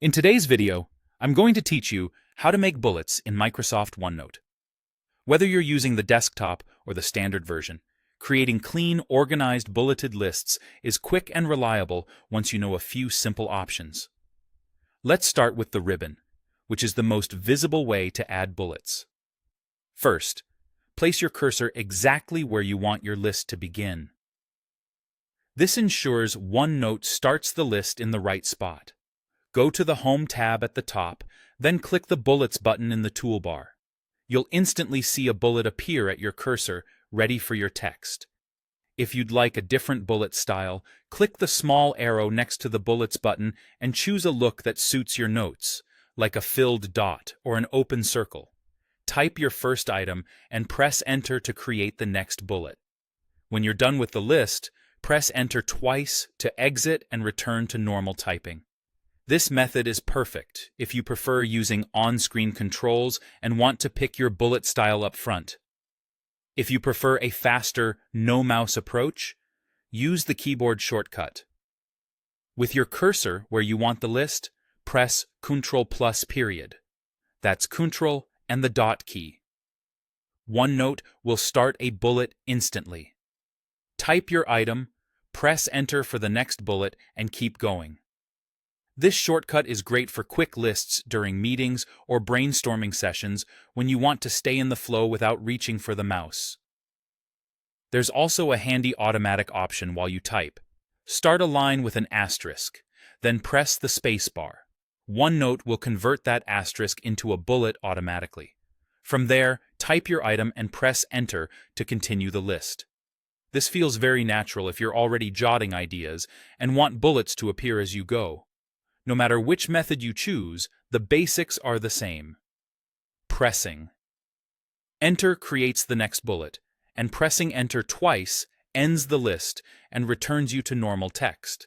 In today's video, I'm going to teach you how to make bullets in Microsoft OneNote. Whether you're using the desktop or the standard version, creating clean, organized bulleted lists is quick and reliable once you know a few simple options. Let's start with the ribbon, which is the most visible way to add bullets. First, place your cursor exactly where you want your list to begin. This ensures OneNote starts the list in the right spot. Go to the Home tab at the top, then click the Bullets button in the toolbar. You'll instantly see a bullet appear at your cursor, ready for your text. If you'd like a different bullet style, click the small arrow next to the Bullets button and choose a look that suits your notes, like a filled dot or an open circle. Type your first item and press Enter to create the next bullet. When you're done with the list, press Enter twice to exit and return to normal typing. This method is perfect if you prefer using on-screen controls and want to pick your bullet style up front. If you prefer a faster, no-mouse approach, use the keyboard shortcut. With your cursor where you want the list, press Ctrl+. That's Ctrl and the dot key. OneNote will start a bullet instantly. Type your item, press Enter for the next bullet, and keep going. This shortcut is great for quick lists during meetings or brainstorming sessions when you want to stay in the flow without reaching for the mouse. There's also a handy automatic option while you type. Start a line with an asterisk, then press the spacebar. OneNote will convert that asterisk into a bullet automatically. From there, type your item and press Enter to continue the list. This feels very natural if you're already jotting ideas and want bullets to appear as you go. No matter which method you choose, the basics are the same. Pressing. Enter creates the next bullet, and pressing Enter twice ends the list and returns you to normal text.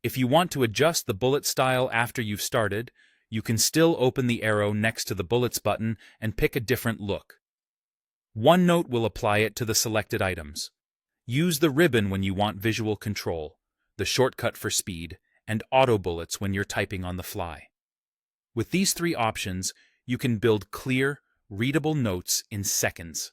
If you want to adjust the bullet style after you've started, you can still open the arrow next to the Bullets button and pick a different look. OneNote will apply it to the selected items. Use the ribbon when you want visual control, the shortcut for speed, and auto bullets when you're typing on the fly. With these three options, you can build clear, readable notes in seconds.